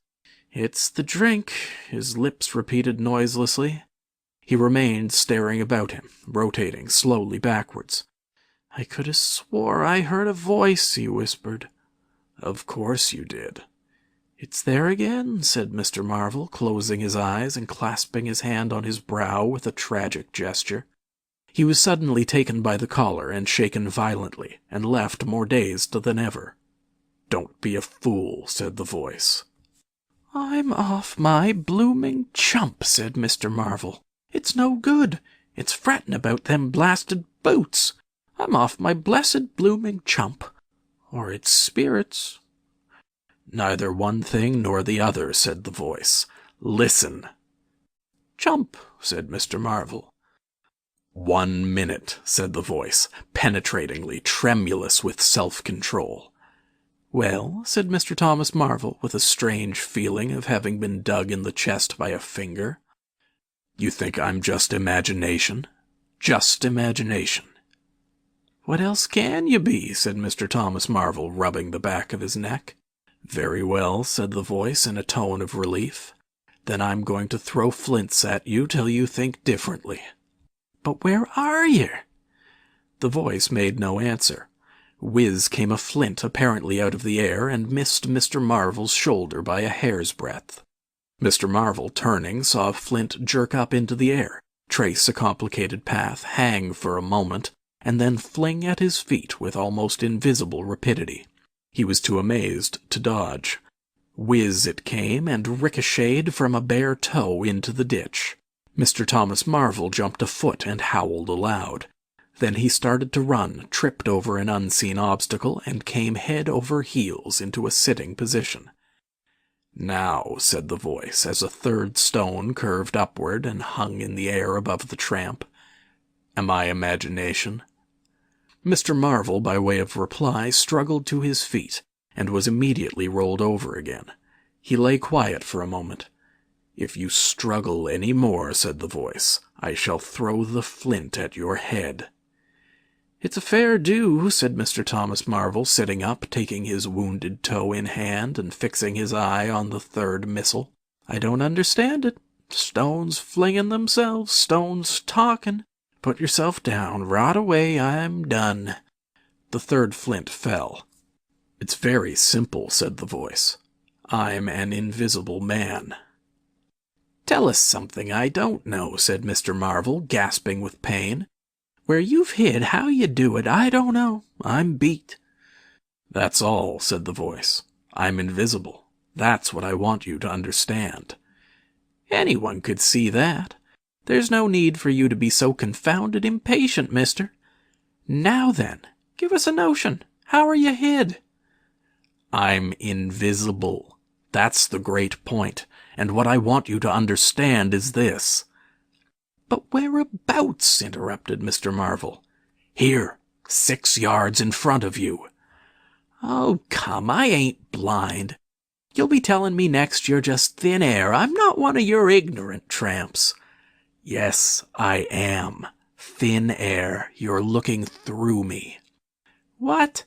"It's the drink," his lips repeated noiselessly. He remained staring about him, rotating slowly backwards. "I could have swore I heard a voice," he whispered. "Of course you did." "It's there again," said Mr. Marvel, closing his eyes and clasping his hand on his brow with a tragic gesture. He was suddenly taken by the collar and shaken violently, and left more dazed than ever. "Don't be a fool," said the voice. "I'm off my blooming chump," said Mr. Marvel. "It's no good. It's fretting about them blasted boots. I'm off my blessed blooming chump. Or it's spirits." "Neither one thing nor the other," said the voice. "Listen." "Chump," said Mr. Marvel. "1 minute," said the voice, penetratingly, tremulous with self-control. "Well," said Mr. Thomas Marvel, with a strange feeling of having been dug in the chest by a finger. "You think I'm just imagination?" "Just imagination." "What else can you be?" said Mr. Thomas Marvel, rubbing the back of his neck. "Very well," said the voice in a tone of relief. "Then I'm going to throw flints at you till you think differently." "But where are you?" The voice made no answer. Whiz came a flint apparently out of the air and missed Mr. Marvel's shoulder by a hair's breadth. Mr. Marvel, turning, saw a flint jerk up into the air, trace a complicated path, hang for a moment, and then fling at his feet with almost invisible rapidity. He was too amazed to dodge. Whiz it came and ricocheted from a bare toe into the ditch. Mr. Thomas Marvel jumped a foot and howled aloud. Then he started to run, tripped over an unseen obstacle, and came head over heels into a sitting position. "Now," said the voice, as a third stone curved upward and hung in the air above the tramp. my imagination?" Mr. Marvel, by way of reply, struggled to his feet, and was immediately rolled over again. He lay quiet for a moment. "If you struggle any more," said the voice, "I shall throw the flint at your head." "It's a fair do," said Mr. Thomas Marvel, sitting up, taking his wounded toe in hand, and fixing his eye on the third missile. "I don't understand it. Stones flinging themselves, stones talking. Put yourself down, rot away, I'm done." The third flint fell. "It's very simple," said the voice. "I'm an invisible man." "Tell us something I don't know," said Mr. Marvel, gasping with pain. "Where you've hid, how you do it, I don't know. I'm beat." "That's all," said the voice. "I'm invisible. That's what I want you to understand." "Anyone could see that. There's no need for you to be so confounded impatient, mister. Now then, give us a notion. How are you hid?" "I'm invisible. That's the great point, and what I want you to understand is this." "But whereabouts?" interrupted Mr. Marvel. "Here, 6 yards in front of you." "Oh, come, I ain't blind. You'll be telling me next you're just thin air. I'm not one of your ignorant tramps." "Yes, I am. Thin air. You're looking through me." "What?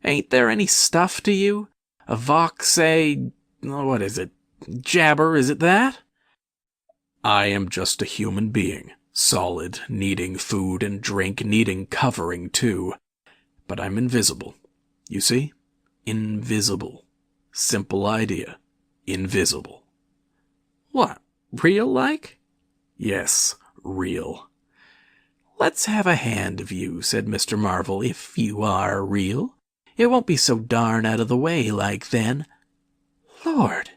Ain't there any stuff to you? A what is it? Jabber, is it that?" "I am just a human being, solid, needing food and drink, needing covering too. But I'm invisible. You see? Invisible. Simple idea. Invisible." "What, real like?" "Yes, real." "Let's have a hand of you," said Mr. Marvel, "if you are real. It won't be so darn out of the way like then." "Lord,"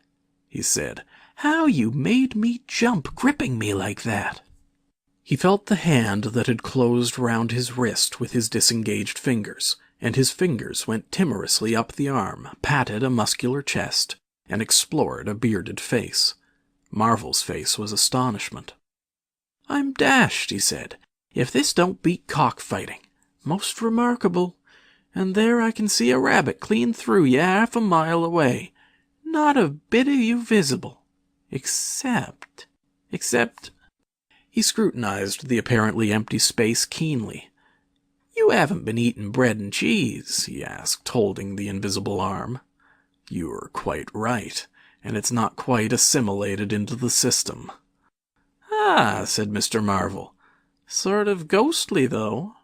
he said, "how you made me jump, gripping me like that." He felt the hand that had closed round his wrist with his disengaged fingers, and his fingers went timorously up the arm, patted a muscular chest, and explored a bearded face. Marvel's face was astonishment. "I'm dashed," he said, "if this don't beat cockfighting. Most remarkable. And there I can see a rabbit clean through you 1/2 mile away. Not a bit of you visible. Except... He scrutinized the apparently empty space keenly. "You haven't been eating bread and cheese?" he asked, holding the invisible arm. "You're quite right, and it's not quite assimilated into the system." "Ah," said Mr. Marvel. "Sort of ghostly, though."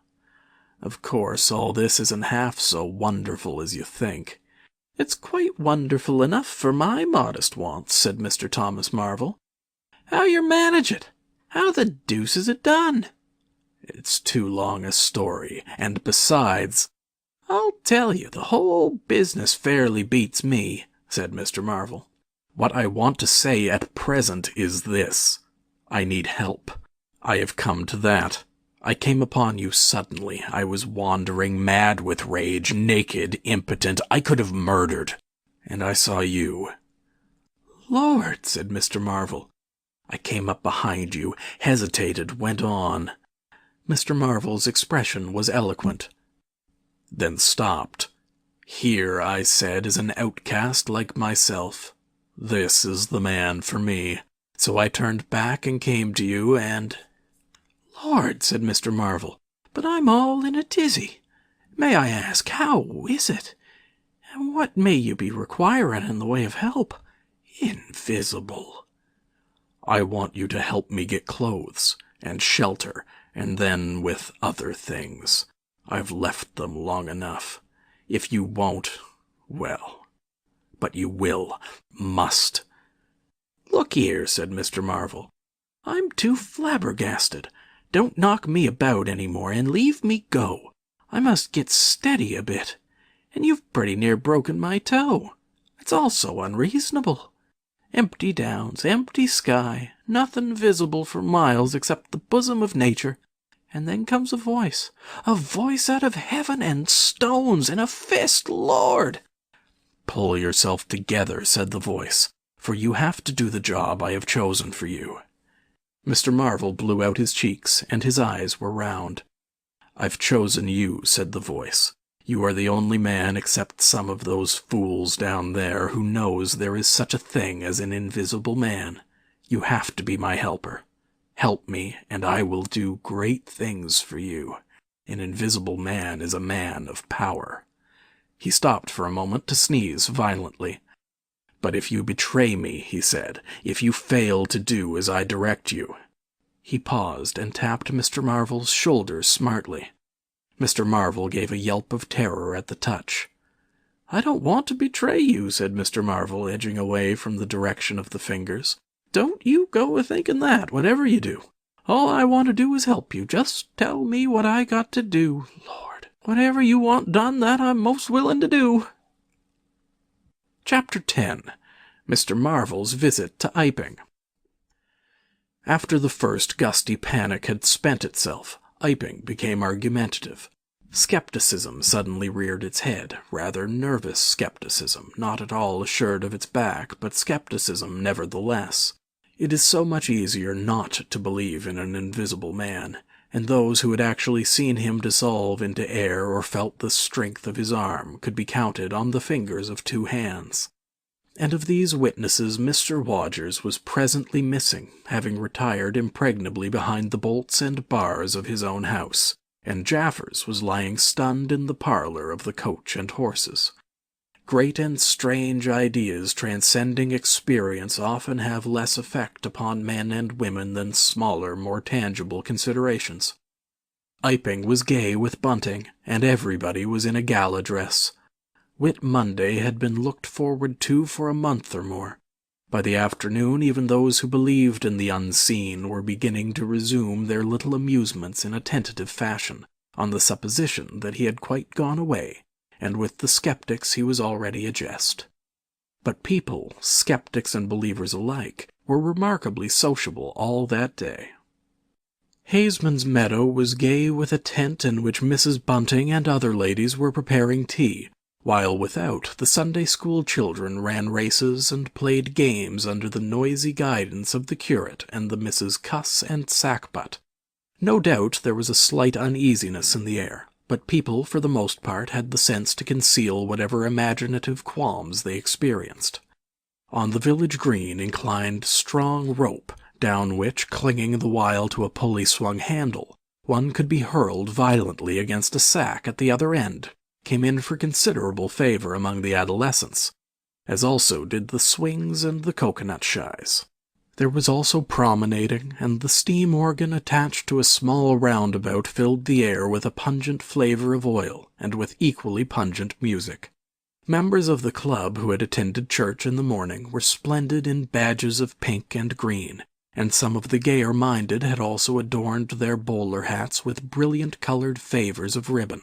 "Of course, all this isn't half so wonderful as you think." "It's quite wonderful enough for my modest wants," said Mr. Thomas Marvel. "How you manage it? How the deuce is it done?" "It's too long a story, and besides—" "I'll tell you, the whole business fairly beats me," said Mr. Marvel. "What I want to say at present is this. I need help. I have come to that. I came upon you suddenly. I was wandering mad with rage, naked, impotent. I could have murdered. And I saw you." "Lord," said Mr. Marvel. "I came up behind you, hesitated, went on." Mr. Marvel's expression was eloquent. "Then stopped. Here, I said, is an outcast like myself. This is the man for me. So I turned back and came to you, and—" "Lord," said Mr. Marvel, "but I'm all in a tizzy. May I ask, how is it? And what may you be requiring in the way of help? Invisible." "I want you to help me get clothes and shelter, and then with other things. I've left them long enough. If you won't, well, but you will, must." "Look here," said Mr. Marvel. "I'm too flabbergasted. Don't knock me about any more, and leave me go. I must get steady a bit. And you've pretty near broken my toe. It's all so unreasonable. Empty downs, empty sky, nothing visible for miles except the bosom of nature. And then comes a voice out of heaven, and stones in a fist, Lord!" "Pull yourself together," said the voice, "for you have to do the job I have chosen for you." Mr. Marvel blew out his cheeks, and his eyes were round. "I've chosen you," said the voice. "You are the only man except some of those fools down there who knows there is such a thing as an invisible man. You have to be my helper. Help me, and I will do great things for you. An invisible man is a man of power." He stopped for a moment to sneeze violently. "But if you betray me," he said, "if you fail to do as I direct you—" He paused and tapped Mr. Marvel's shoulder smartly. Mr. Marvel gave a yelp of terror at the touch. "I don't want to betray you," said Mr. Marvel, edging away from the direction of the fingers. "Don't you go a-thinking that, whatever you do. All I want to do is help you. Just tell me what I got to do. Lord, whatever you want done, that I'm most willing to do." Chapter 10. Mr. Marvel's Visit to Iping. After the first gusty panic had spent itself, Iping became argumentative. Skepticism suddenly reared its head, rather nervous skepticism, not at all assured of its back, but skepticism nevertheless. It is so much easier not to believe in an invisible man, and those who had actually seen him dissolve into air or felt the strength of his arm could be counted on the fingers of 2 hands. And of these witnesses Mr. Wodgers was presently missing, having retired impregnably behind the bolts and bars of his own house, and Jaffers was lying stunned in the parlour of the Coach and Horses. Great and strange ideas transcending experience often have less effect upon men and women than smaller, more tangible considerations. Iping was gay with Bunting, and everybody was in a gala dress. Whit Monday had been looked forward to for a month or more. By the afternoon even those who believed in the unseen were beginning to resume their little amusements in a tentative fashion, on the supposition that he had quite gone away, and with the skeptics he was already a jest. But people, skeptics and believers alike, were remarkably sociable all that day. Haysman's Meadow was gay with a tent in which Mrs. Bunting and other ladies were preparing tea, while without the Sunday school children ran races and played games under the noisy guidance of the curate and the Misses Cuss and Sackbut. No doubt there was a slight uneasiness in the air, but people for the most part had the sense to conceal whatever imaginative qualms they experienced. On the village green inclined strong rope, down which, clinging the while to a pulley-swung handle, one could be hurled violently against a sack at the other end, came in for considerable favour among the adolescents, as also did the swings and the coconut shies. There was also promenading, and the steam organ attached to a small roundabout filled the air with a pungent flavour of oil, and with equally pungent music. Members of the club who had attended church in the morning were splendid in badges of pink and green, and some of the gayer-minded had also adorned their bowler hats with brilliant-coloured favours of ribbon.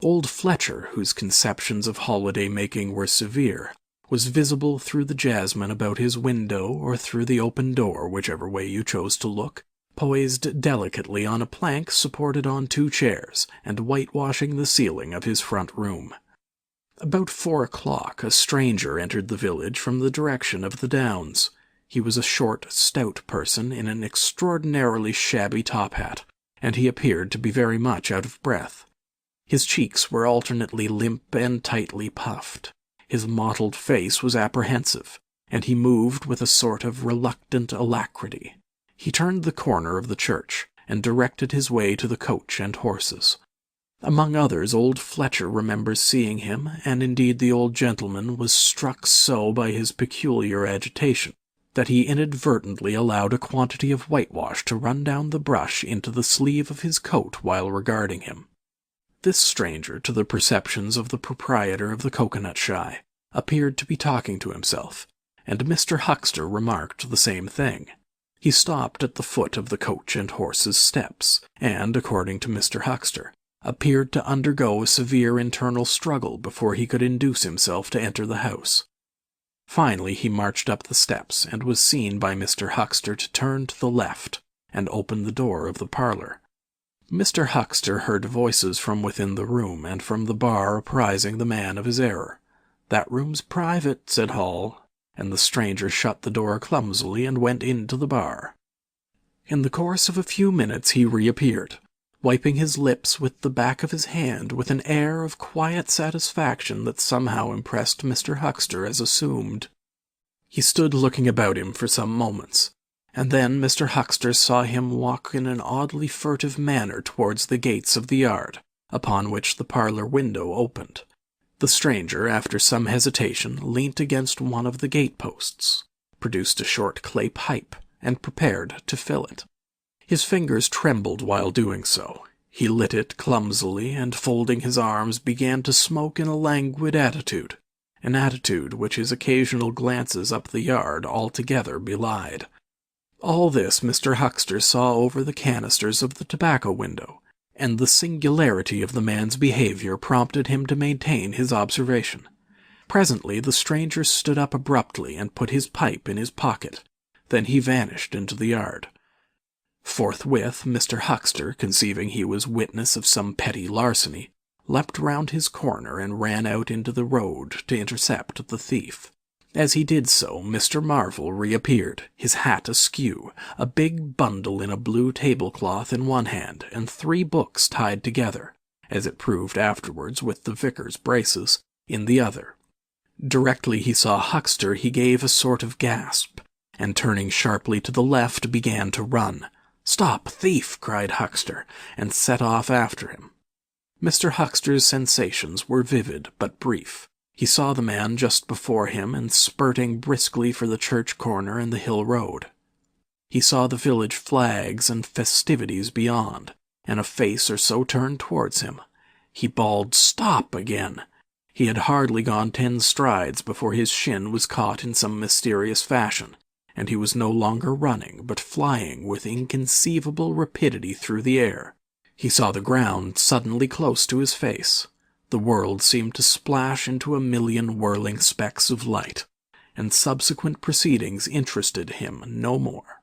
Old Fletcher, whose conceptions of holiday-making were severe, was visible through the jasmine about his window or through the open door, whichever way you chose to look, poised delicately on a plank supported on 2 chairs, and whitewashing the ceiling of his front room. About 4 o'clock a stranger entered the village from the direction of the Downs. He was a short, stout person in an extraordinarily shabby top-hat, and he appeared to be very much out of breath. His cheeks were alternately limp and tightly puffed. His mottled face was apprehensive, and he moved with a sort of reluctant alacrity. He turned the corner of the church, and directed his way to the Coach and Horses. Among others, old Fletcher remembers seeing him, and indeed the old gentleman was struck so by his peculiar agitation that he inadvertently allowed a quantity of whitewash to run down the brush into the sleeve of his coat while regarding him. This stranger, to the perceptions of the proprietor of the coconut shy, appeared to be talking to himself, and Mr. Huckster remarked the same thing. He stopped at the foot of the Coach and Horses steps, and, according to Mr. Huckster, appeared to undergo a severe internal struggle before he could induce himself to enter the house. Finally he marched up the steps, and was seen by Mr. Huckster to turn to the left, and open the door of the parlour. Mr. Huckster heard voices from within the room, and from the bar apprising the man of his error. "That room's private," said Hall, and the stranger shut the door clumsily and went into the bar. In the course of a few minutes he reappeared, wiping his lips with the back of his hand with an air of quiet satisfaction that somehow impressed Mr. Huckster as assumed. He stood looking about him for some moments, and then Mr. Huckster saw him walk in an oddly furtive manner towards the gates of the yard, upon which the parlour window opened. The stranger, after some hesitation, leant against one of the gate-posts, produced a short clay pipe, and prepared to fill it. His fingers trembled while doing so. He lit it clumsily, and folding his arms began to smoke in a languid attitude, an attitude which his occasional glances up the yard altogether belied. All this Mr. Huckster saw over the canisters of the tobacco window, and the singularity of the man's behavior prompted him to maintain his observation. Presently the stranger stood up abruptly and put his pipe in his pocket. Then he vanished into the yard. Forthwith Mr. Huckster, conceiving he was witness of some petty larceny, leapt round his corner and ran out into the road to intercept the thief. As he did so, Mr. Marvel reappeared, his hat askew, a big bundle in a blue tablecloth in one hand, and 3 books tied together, as it proved afterwards with the vicar's braces, in the other. Directly he saw Huckster he gave a sort of gasp, and turning sharply to the left began to run. "Stop, thief!" cried Huckster, and set off after him. Mr. Huckster's sensations were vivid but brief. He saw the man just before him and spurting briskly for the church corner and the hill road. He saw the village flags and festivities beyond, and a face or so turned towards him. He bawled, "Stop!" again. He had hardly gone 10 strides before his shin was caught in some mysterious fashion, and he was no longer running, but flying with inconceivable rapidity through the air. He saw the ground suddenly close to his face. The world seemed to splash into a million whirling specks of light, and subsequent proceedings interested him no more.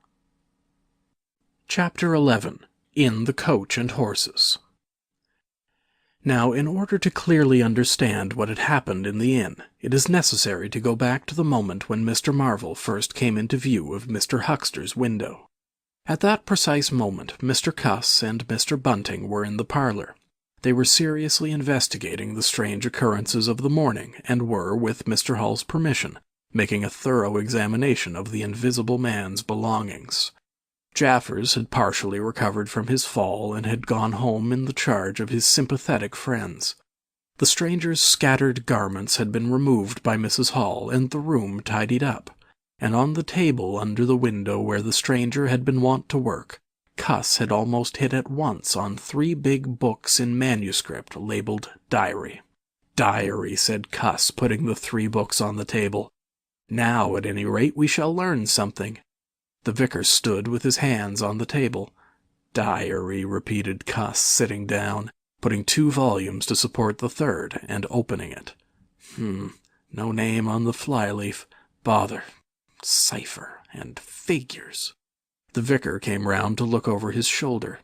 Chapter 11. In the Coach and Horses. Now, in order to clearly understand what had happened in the inn, it is necessary to go back to the moment when Mr. Marvel first came into view of Mr. Huckster's window. At that precise moment, Mr. Cuss and Mr. Bunting were in the parlour. They were seriously investigating the strange occurrences of the morning, and were, with Mr. Hall's permission, making a thorough examination of the invisible man's belongings. Jaffers had partially recovered from his fall and had gone home in the charge of his sympathetic friends. The stranger's scattered garments had been removed by Mrs. Hall and the room tidied up, and on the table under the window where the stranger had been wont to work, Cuss had almost hit at once on 3 big books in manuscript labelled Diary. "Diary," said Cuss, putting the 3 books on the table. "Now, at any rate, we shall learn something." The vicar stood with his hands on the table. "Diary," repeated Cuss, sitting down, putting 2 volumes to support the 3rd, and opening it. No name on the flyleaf. Bother. Cipher and figures." The vicar came round to look over his shoulder.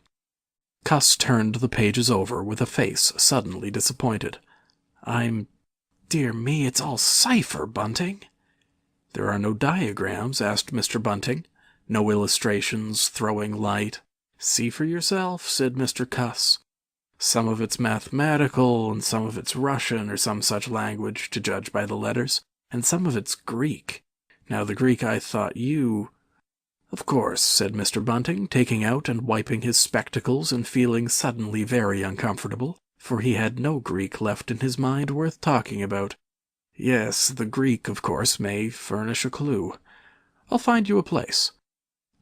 Cuss turned the pages over with a face suddenly disappointed. Dear me, it's all cipher, Bunting." "There are no diagrams?" asked Mr. Bunting. "No illustrations throwing light?" "See for yourself," said Mr. Cuss. "Some of it's mathematical, and some of it's Russian or some such language, to judge by the letters, and some of it's Greek. Now the Greek I thought you—" "Of course," said Mr. Bunting, taking out and wiping his spectacles and feeling suddenly very uncomfortable, for he had no Greek left in his mind worth talking about. "Yes, the Greek, of course, may furnish a clue. I'll find you a place."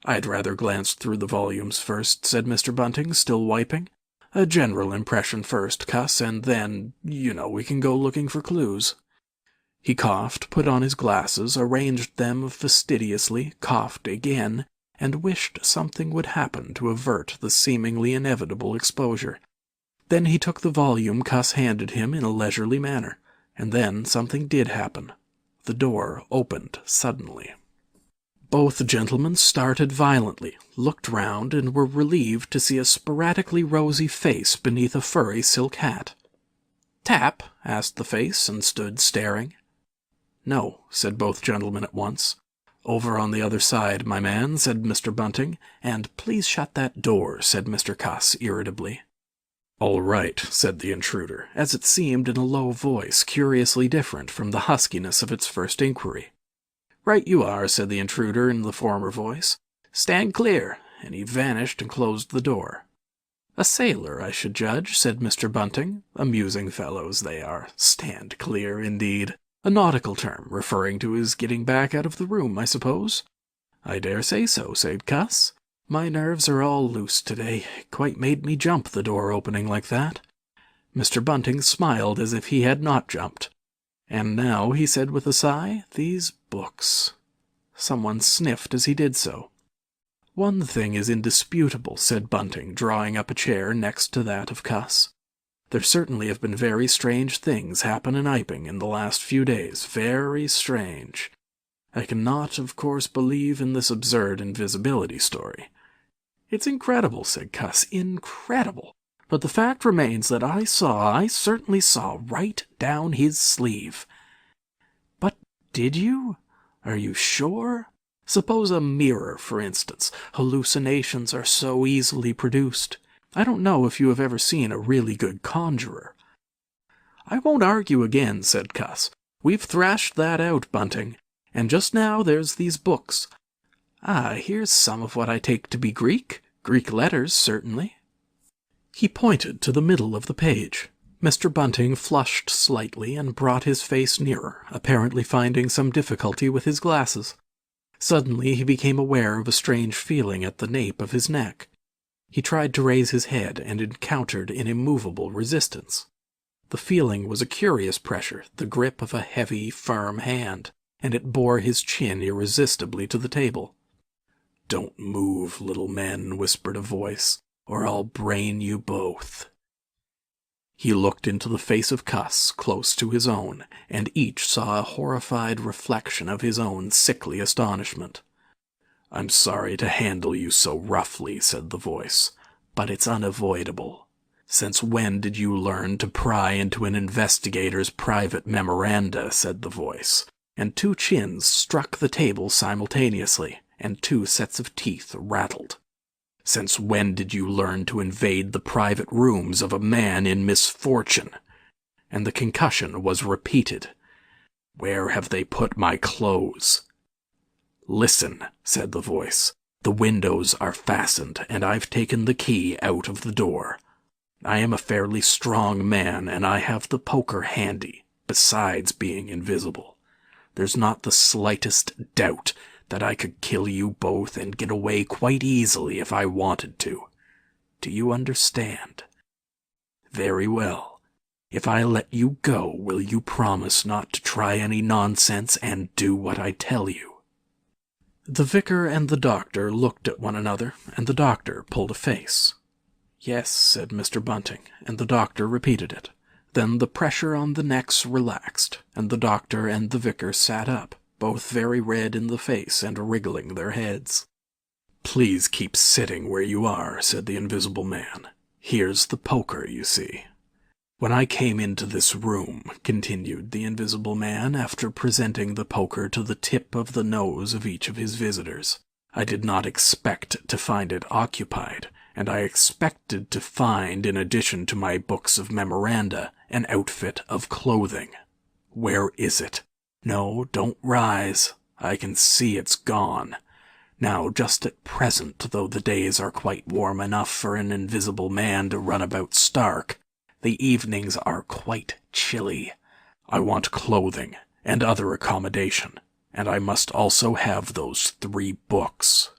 "I'd rather glance through the volumes first," said Mr. Bunting, still wiping. "A general impression first, Cuss, and then, we can go looking for clues." He coughed, put on his glasses, arranged them fastidiously, coughed again, and wished something would happen to avert the seemingly inevitable exposure. Then he took the volume Cuss handed him in a leisurely manner, and then something did happen. The door opened suddenly. Both gentlemen started violently, looked round, and were relieved to see a sporadically rosy face beneath a furry silk hat. "Tap?" asked the face, and stood staring. "No," said both gentlemen at once. "Over on the other side, my man," said Mr. Bunting, "and please shut that door," said Mr. Cuss irritably. "All right," said the intruder, as it seemed in a low voice curiously different from the huskiness of its first inquiry. "Right you are," said the intruder in the former voice. "Stand clear," and he vanished and closed the door. "A sailor, I should judge," said Mr. Bunting. "Amusing fellows they are. Stand clear, indeed. A nautical term, referring to his getting back out of the room, I suppose." "I dare say so," said Cuss. "My nerves are all loose today. Quite made me jump, the door opening like that." Mr. Bunting smiled as if he had not jumped. "And now," he said with a sigh, "these books." Someone sniffed as he did so. "One thing is indisputable," said Bunting, drawing up a chair next to that of Cuss. "There certainly have been very strange things happen in Iping in the last few days. Very strange. I cannot, of course, believe in this absurd invisibility story." "It's incredible," said Cuss. "Incredible. But the fact remains that I certainly saw right down his sleeve." "But did you? Are you sure? Suppose a mirror, for instance. Hallucinations are so easily produced. I don't know if you have ever seen a really good conjurer." "I won't argue again," said Cuss. "We've thrashed that out, Bunting. And just now there's these books. Ah, here's some of what I take to be Greek. Greek letters, certainly." He pointed to the middle of the page. Mr. Bunting flushed slightly and brought his face nearer, apparently finding some difficulty with his glasses. Suddenly he became aware of a strange feeling at the nape of his neck. He tried to raise his head and encountered an immovable resistance. The feeling was a curious pressure, the grip of a heavy, firm hand, and it bore his chin irresistibly to the table. "Don't move, little men," whispered a voice, "or I'll brain you both." He looked into the face of Cuss, close to his own, and each saw a horrified reflection of his own sickly astonishment. "I'm sorry to handle you so roughly," said the voice, "but it's unavoidable. Since when did you learn to pry into an investigator's private memoranda?" said the voice, and two chins struck the table simultaneously, and two sets of teeth rattled. "Since when did you learn to invade the private rooms of a man in misfortune?" And the concussion was repeated. "Where have they put my clothes?" "Listen," said the voice. "The windows are fastened, and I've taken the key out of the door. I am a fairly strong man, and I have the poker handy, besides being invisible. There's not the slightest doubt that I could kill you both and get away quite easily if I wanted to. Do you understand? Very well. If I let you go, will you promise not to try any nonsense and do what I tell you?" The vicar and the doctor looked at one another, and the doctor pulled a face. "Yes," said Mr. Bunting, and the doctor repeated it. Then the pressure on the necks relaxed, and the doctor and the vicar sat up, both very red in the face and wriggling their heads. "Please keep sitting where you are," said the invisible man. "Here's the poker, you see. When I came into this room," continued the invisible man, after presenting the poker to the tip of the nose of each of his visitors, "I did not expect to find it occupied, and I expected to find, in addition to my books of memoranda, an outfit of clothing. Where is it? No, don't rise. I can see it's gone. Now, just at present, though the days are quite warm enough for an invisible man to run about stark, the evenings are quite chilly. I want clothing and other accommodation, and I must also have those 3 books.